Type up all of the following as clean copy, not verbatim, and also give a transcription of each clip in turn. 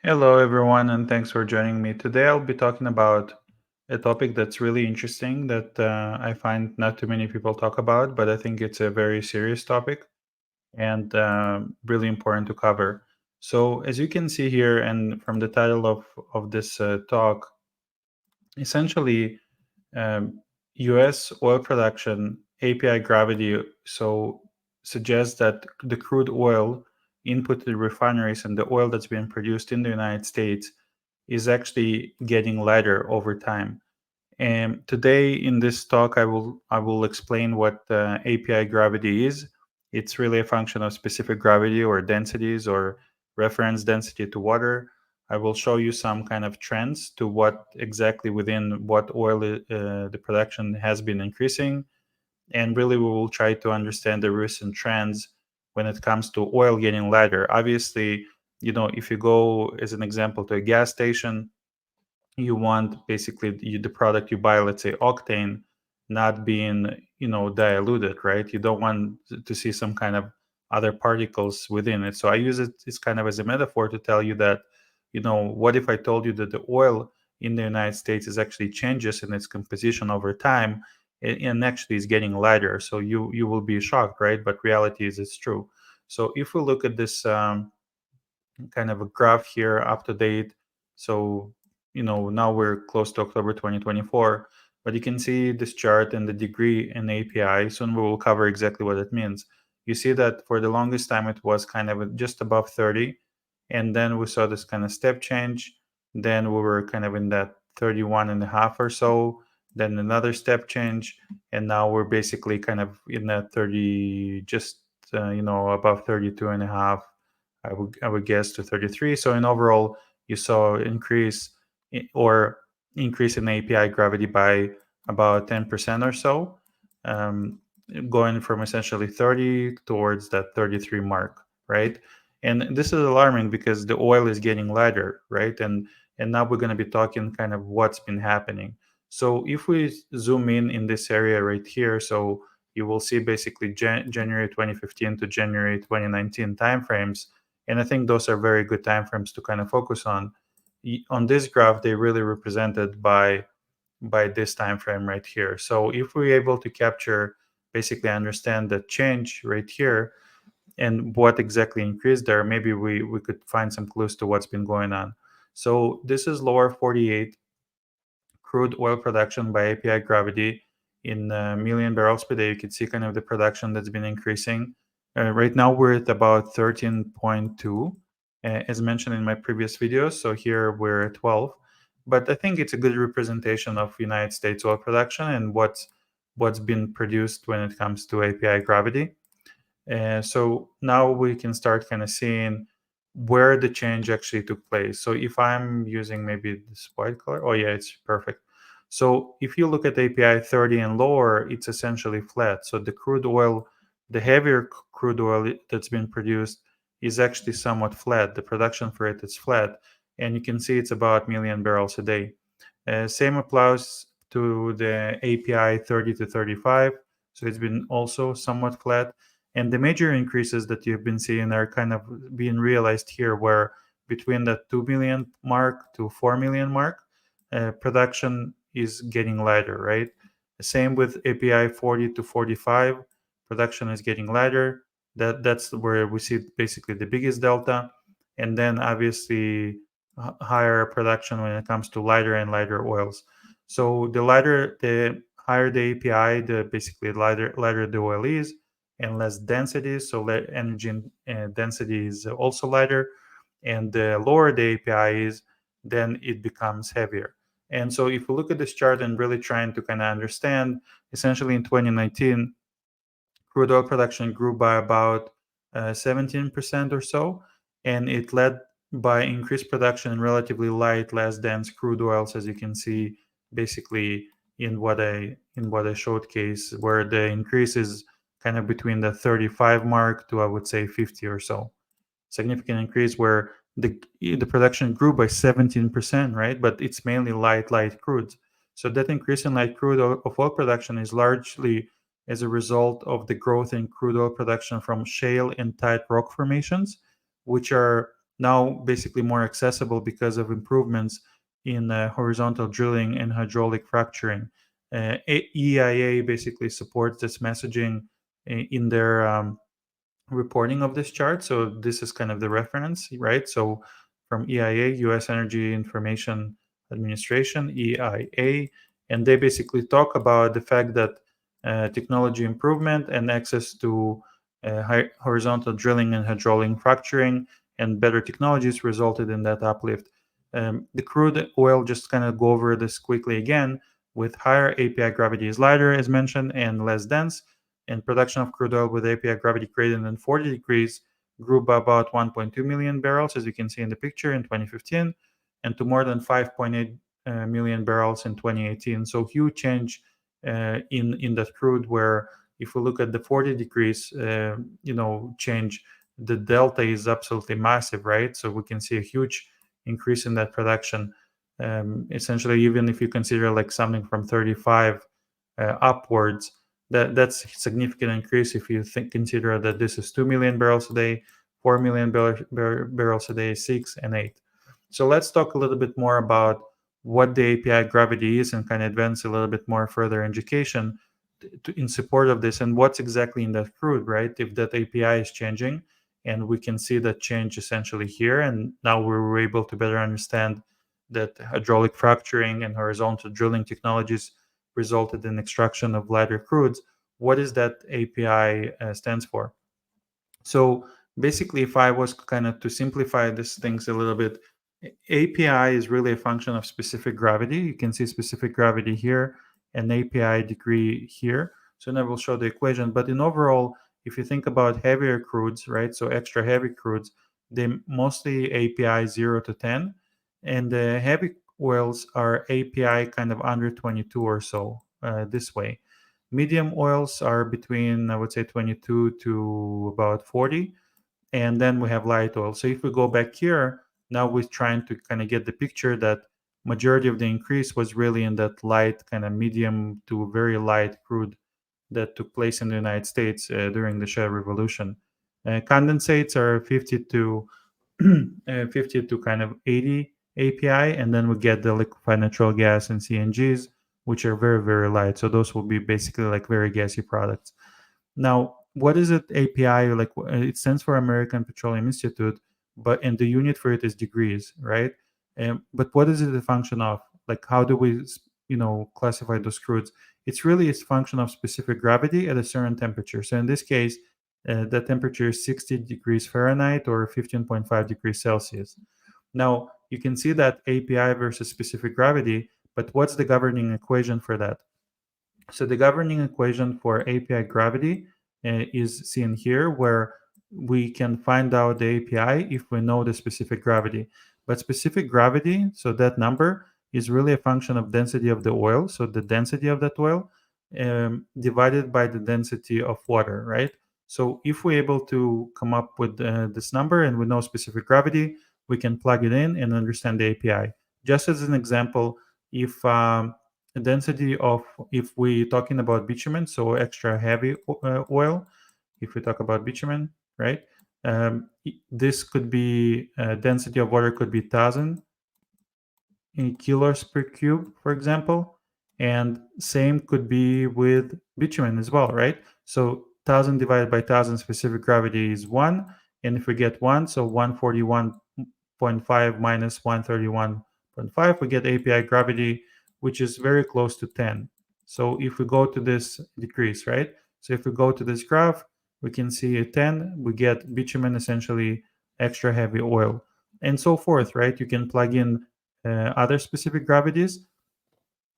Hello, everyone, and thanks for joining me. Today, I'll be talking about a topic that's really interesting that I find not too many people talk about, but I think it's a very serious topic and really important to cover. So, as you can see here, and from the title of this talk, essentially, um, U.S. oil production API gravity suggests that the crude oil input to the refineries and the oil that's being produced in the United States is actually getting lighter over time. And today in this talk, I will explain what API gravity is. It's really a function of specific gravity or densities or reference density to water. I will show you some kind of trends to what exactly within what oil the production has been increasing, and really we will try to understand the recent trends when it comes to oil getting lighter. Obviously, if you go as an example to a gas station, you want basically the product you buy, let's say octane, not being diluted, right? You don't want to see some kind of other particles within it. So I use it as kind of as a metaphor to tell you that, what if I told you that the oil in the United States is actually changes in its composition over time, and actually is getting lighter. So you will be shocked, right? But reality is it's true. So if we look at this kind of a graph here up to date. So, now we're close to October 2024, but you can see this chart and the degree in API. Soon we will cover exactly what it means. You see that for the longest time it was kind of just above 30, and then we saw this kind of step change. Then we were kind of in that 31 and a half or so, then another step change, and now we're basically kind of in that 30, just above 32 and a half. I would guess to 33. So in overall, you saw or increase in API gravity by about 10% or so, um, going from essentially 30 towards that 33 mark, right? And this is alarming because the oil is getting lighter, right? And now we're going to be talking kind of what's been happening. So if we zoom in this area right here, so you will see basically January 2015 to January 2019 timeframes, and I think those are very good timeframes to kind of focus on. On this graph, they really represented by this time frame right here. So if we're able to capture, basically understand the change right here and what exactly increased there, maybe we could find some clues to what's been going on. So this is lower 48 crude oil production by API gravity in million barrels per day. You can see kind of the production that's been increasing. Right now, we're at about 13.2, as mentioned in my previous videos. So here we're at 12. But I think it's a good representation of United States oil production and what's been produced when it comes to API gravity. So now we can start kind of seeing where the change actually took place. So if I'm using maybe this white color, oh yeah, it's perfect. So if you look at API 30 and lower, it's essentially flat. So the crude oil, the heavier crude oil that's been produced is actually somewhat flat. The production for it is flat. And you can see it's about million barrels a day. Same applies to the API 30 to 35. So it's been also somewhat flat. And the major increases that you've been seeing are kind of being realized here, where between the 2 million mark to 4 million mark, production is getting lighter, right? Same with API 40 to 45, production is getting lighter. That's where we see basically the biggest delta. And then obviously higher production when it comes to lighter and lighter oils. So the higher the API, the basically lighter the oil is, and less density. So energy density is also lighter, and the lower the API is, then it becomes heavier. And so if we look at this chart and really trying to kind of understand, essentially in 2019, crude oil production grew by about 17% or so, and it led by increased production in relatively light, less dense crude oils, as you can see, basically in what I showcase, where the increase is kind of between the 35 mark to I would say 50 or so. Significant increase where the production grew by 17%, right? But it's mainly light crudes. So that increase in light crude of oil production is largely as a result of the growth in crude oil production from shale and tight rock formations, which are now basically more accessible because of improvements in horizontal drilling and hydraulic fracturing. EIA basically supports this messaging in their reporting of this chart. So this is kind of the reference, right? So from EIA, U.S. Energy Information Administration, EIA, and they basically talk about the fact that technology improvement and access to horizontal drilling and hydraulic fracturing and better technologies resulted in that uplift. The crude oil, just kind of go over this quickly again, with higher API gravity is lighter, as mentioned, and less dense, and production of crude oil with API gravity greater than 40 degrees grew by about 1.2 million barrels, as you can see in the picture, in 2015, and to more than 5.8 million barrels in 2018. So huge change in that crude. Where if we look at the 40 degrees, change, the delta is absolutely massive, right? So we can see a huge increase in that production. Essentially, even if you consider like something from 35 upwards, that's a significant increase if you consider that this is 2 million barrels a day, 4 million barrels a day, 6 and 8. So let's talk a little bit more about what the API gravity is and kind of advance a little bit more further education in support of this, and what's exactly in that crude, right? If that API is changing, and we can see that change essentially here, and now we were able to better understand that hydraulic fracturing and horizontal drilling technologies resulted in extraction of lighter crudes. What is that API stands for? So basically, if I was kind of to simplify these things a little bit, API is really a function of specific gravity. You can see specific gravity here and API degree here. So now we'll show the equation. But in overall, if you think about heavier crudes, right? So extra heavy crudes, they mostly API 0 to 10. And the heavy oils are API kind of under 22 or so, this way. Medium oils are between, I would say, 22 to about 40. And then we have light oil. So if we go back here, now we're trying to kind of get the picture that majority of the increase was really in that light, kind of medium to very light crude that took place in the United States during the Shale Revolution. Condensates are 50 to 50 to kind of 80 API, and then we get the liquefied natural gas and CNGs, which are very, very light. So those will be basically like very gassy products. Now, what is it API? Like it stands for American Petroleum Institute, but and the unit for it is degrees, right? But what is it a function of? Like how do we, classify those crudes? It's really a function of specific gravity at a certain temperature. So in this case, the temperature is 60 degrees Fahrenheit or 15.5 degrees Celsius. Now you can see that API versus specific gravity, but what's the governing equation for that? So the governing equation for API gravity is seen here, where we can find out the API if we know the specific gravity. But specific gravity, so that number is really a function of density of the oil. So the density of that oil divided by the density of water, right? So if we're able to come up with this number and we know specific gravity, we can plug it in and understand the API. Just as an example, if the density of, if we're talking about bitumen, so extra heavy oil, if we talk about bitumen, right? This could be density of water could be 1,000 in kilos per cube, for example, and same could be with bitumen as well, right? So 1,000 divided by 1,000 specific gravity is 1, and if we get 1, so 141.5 minus 131.5, we get API gravity, which is very close to 10. So if we go to this decrease, right? So if we go to this graph, we can see a 10, we get bitumen, essentially extra heavy oil, and so forth, right? You can plug in other specific gravities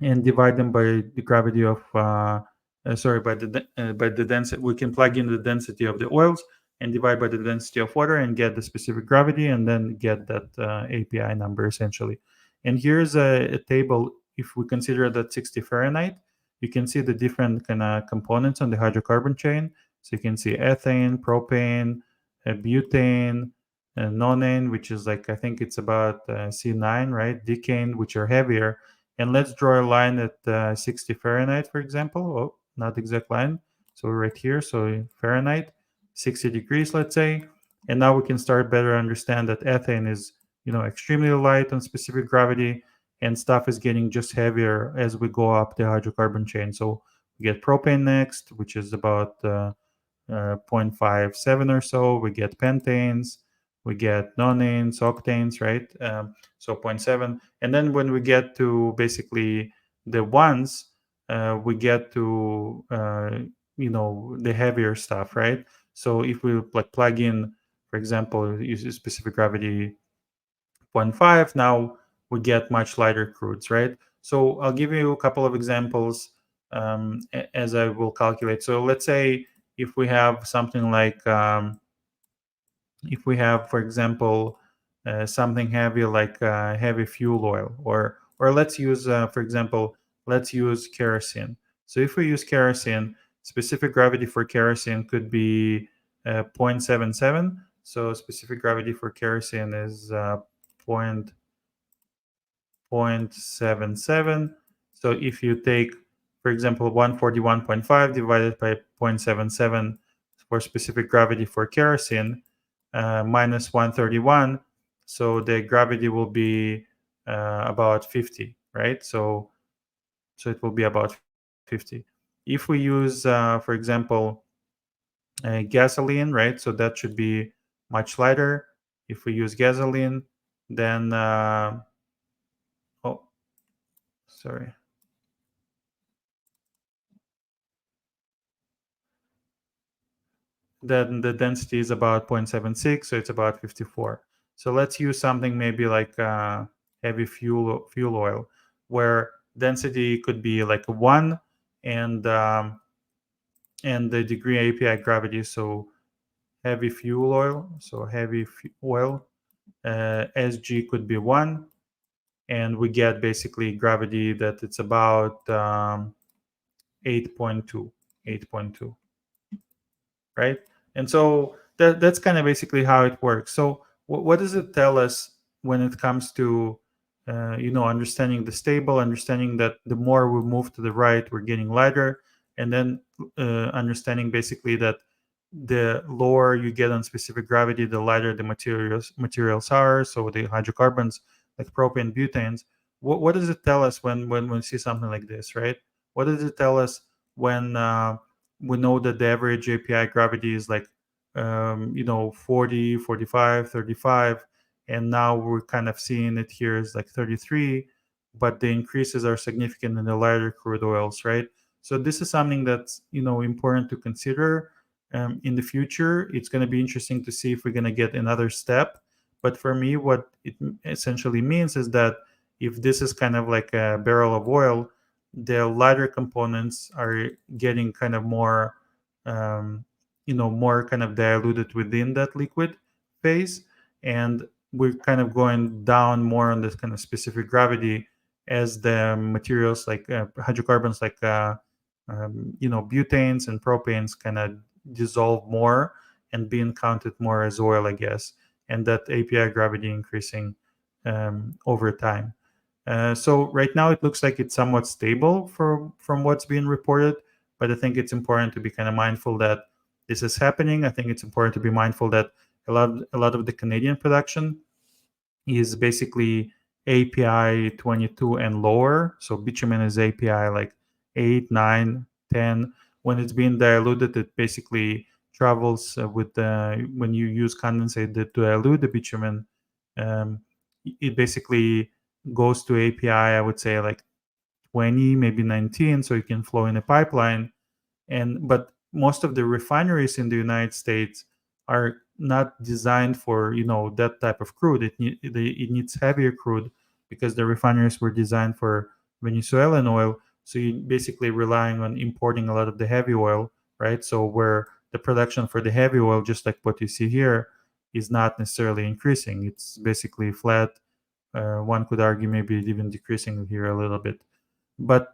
and divide them by the gravity of by the density. We can plug in the density of the oils and divide by the density of water and get the specific gravity, and then get that API number essentially. And here's a table. If we consider that 60 Fahrenheit, you can see the different kind of components on the hydrocarbon chain. So you can see ethane, propane, butane, nonane, which is like, I think it's about C9, right? Decane, which are heavier. And let's draw a line at 60 Fahrenheit, for example. Oh, not exact line. So right here, so Fahrenheit, 60 degrees, let's say. And now we can start better understand that ethane is, extremely light on specific gravity, and stuff is getting just heavier as we go up the hydrocarbon chain. So we get propane next, which is about 0.57 or so. We get pentanes, we get nonanes, octanes, right? So zero point 0.7. And then when we get to basically the ones, we get to, the heavier stuff, right? So if we like plug in, for example, use a specific gravity 0.5, now we get much lighter crudes, right? So I'll give you a couple of examples as I will calculate. So let's say if we have something like, if we have, for example, something heavy like heavy fuel oil, or let's use, for example, let's use kerosene. So if we use kerosene, specific gravity for kerosene could be 0.77. So specific gravity for kerosene is 0.77. So if you take, for example, 141.5 divided by 0.77 for specific gravity for kerosene, minus 131, so the gravity will be about 50, right? So it will be about 50. If we use, for example, gasoline, right? So that should be much lighter. If we use gasoline, then oh, sorry. Then the density is about 0.76, so it's about 54. So let's use something maybe like heavy fuel oil, where density could be like 1, and the degree API gravity. So heavy fuel oil, so oil, SG could be 1, and we get basically gravity that it's about 8.2, 8.2. Right? And so that's kind of basically how it works. So what does it tell us when it comes to understanding the stable, understanding that the more we move to the right, we're getting lighter, and then understanding basically that the lower you get on specific gravity, the lighter the materials are. So the hydrocarbons like propane, butanes. What does it tell us when we see something like this, right? What does it tell us when we know that the average API gravity is like 40, 45, 35, and now we're kind of seeing it here is like 33, but the increases are significant in the lighter crude oils, right? So this is something that's important to consider in the future. It's going to be interesting to see if we're going to get another step. But for me, what it essentially means is that if this is kind of like a barrel of oil, the lighter components are getting kind of more, more kind of diluted within that liquid phase, and we're kind of going down more on this kind of specific gravity as the materials like hydrocarbons like butanes and propanes kind of dissolve more and being counted more as oil, I guess, and that API gravity increasing over time. So right now it looks like it's somewhat stable from what's being reported, but I think it's important to be kind of mindful that this is happening. I think it's important to be mindful that a lot of the Canadian production is basically API 22 and lower. So bitumen is API like 8, 9, 10. When it's being diluted, it basically travels with the, when you use condensate to dilute the bitumen, um, it basically goes to API, I would say like 20, maybe 19, so it can flow in a pipeline. But most of the refineries in the United States are not designed for that type of crude. It needs heavier crude because the refineries were designed for Venezuelan oil. So you basically relying on importing a lot of the heavy oil, right? So where the production for the heavy oil, just like what you see here, is not necessarily increasing. It's basically flat. One could argue maybe even decreasing here a little bit. But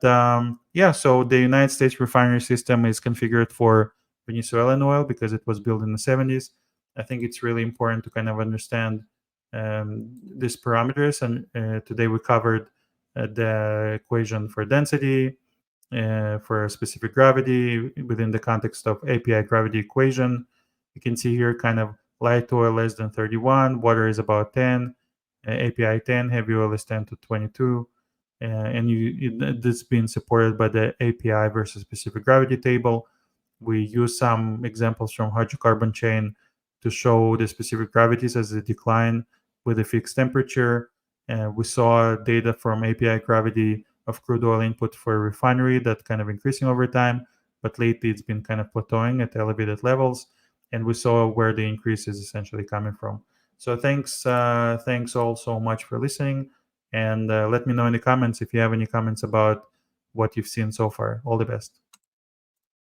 yeah, so the United States refinery system is configured for Venezuelan oil because it was built in the 70s. I think it's really important to kind of understand these parameters. And today we covered the equation for density, for specific gravity within the context of API gravity equation. You can see here kind of light oil less than 31, water is about 10, API 10, heavy oil is 10 to 22. And this has been supported by the API versus specific gravity table. We use some examples from hydrocarbon chain to show the specific gravities as they decline with a fixed temperature. We saw data from API gravity of crude oil input for a refinery that kind of increasing over time, but lately it's been kind of plateauing at elevated levels. And we saw where the increase is essentially coming from. So thanks all so much for listening, and let me know in the comments if you have any comments about what you've seen so far. All the best.